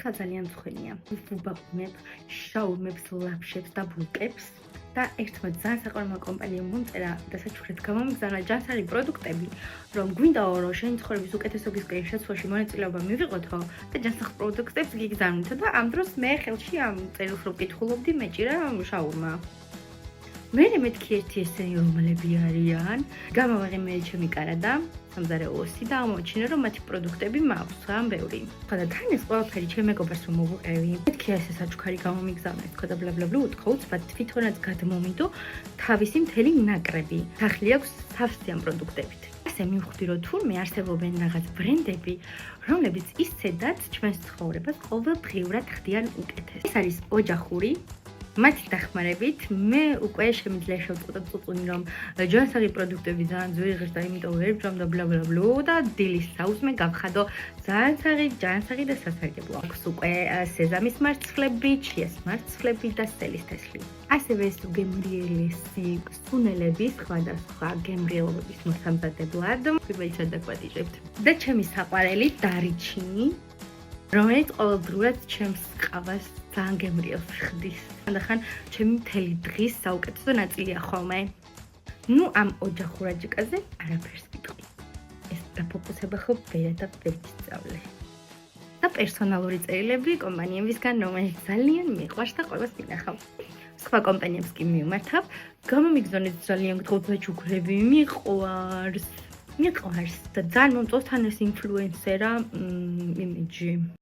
ეხლა ძალიან მწვანეა. ვუბაყვნებ შაურმებს, ლაფშებს და ბულკებს და ერთმა ძალიან საყვარელმა კომპანიამ მომწერა და საჩუქრად გამომიგზავნა ჯანსაღი პროდუქტები, რომ გვინდაო რომ შენი ცხოვრების უკეთესობისკენ შეცვლაში მონაწილეობა მივიღოთო და ჯანსაღ პროდუქტებს გიგზავნითო და ამ დროს მე ხელში ამ წერილს რომ ვკითხულობდი მეჭირა შაურმა. მე მეთქი ერთი ესენი რომლები არიან, გამოვაღე მე ჩემი კარა და სამზარეულოსი და ამოაჩინე რომ მათი პროდუქტები მაქვს ძალიან ბევრი. ხო და თან ეს ყველაფერი ჩემ მეგობარს რომ მოვუყევი. მეთქი ესე საჩუქარი გამომიგზავნა თქო და ბლაბლაბლუ უთქო უცბად თვითონაც გადმომიდო თავისი მთელი ნაკრები. სახელი აქვს სავსე ამ პროდუქტებით. ასე მივხვდი რომ თურმე არსებობენ რაღაც ბრენდები, რომლებიც ისედაც ჩვენს ცხოვრებას ყოველდღიურად ხდიან უკეთეს. ეს არის ოჯახური მათი დახმარებით მე უკვე შემიძლია შევწყვეტ რომ ჯანსაღი პროდუქტები ძალიან ძვირი ღირს და იმიტომ ვერ ვჯამ და ბლაბლაბლუ და დილის საუზმე გავხადო ძალიან ჯანსაღი და სასარგებლო. აქვს უკვე სეზამის მარცვლები, ჩიას მარცვლები და სელის თესლი. ასევე ეს გემრიელესი სუნელების სხვადასხვა გემრიელობების მოსამზადებლად პირველიც ადაკვატიჟებთ. და ჩემი საყვარელი დარიჩინი რომელიც ყოველდღურად ჩემს ყავას ძალიან გემრიელს ხდის. ხანდახან ჩემი მთელი დღის საუკეთესო ნაწილია ხოლმე. ნუ ამ ოჯახურ აჯიკაზე არაფერს ვიტყვი. ეს დაფოკუსება ხო ვერა ვერ ისწავლე. და პერსონალური წერილები კომპანიებისგან, რომელიც ძალიან მიყვარს და ყველას მინახავ. სხვა კომპანიებს კი მივმართავ. გამომიგზავნეთ ძალიან გთხოვთ საჩუქრები, მიყვარს და ძალიან მომწონს თან ეს ინფლუენსერა იმიჯი.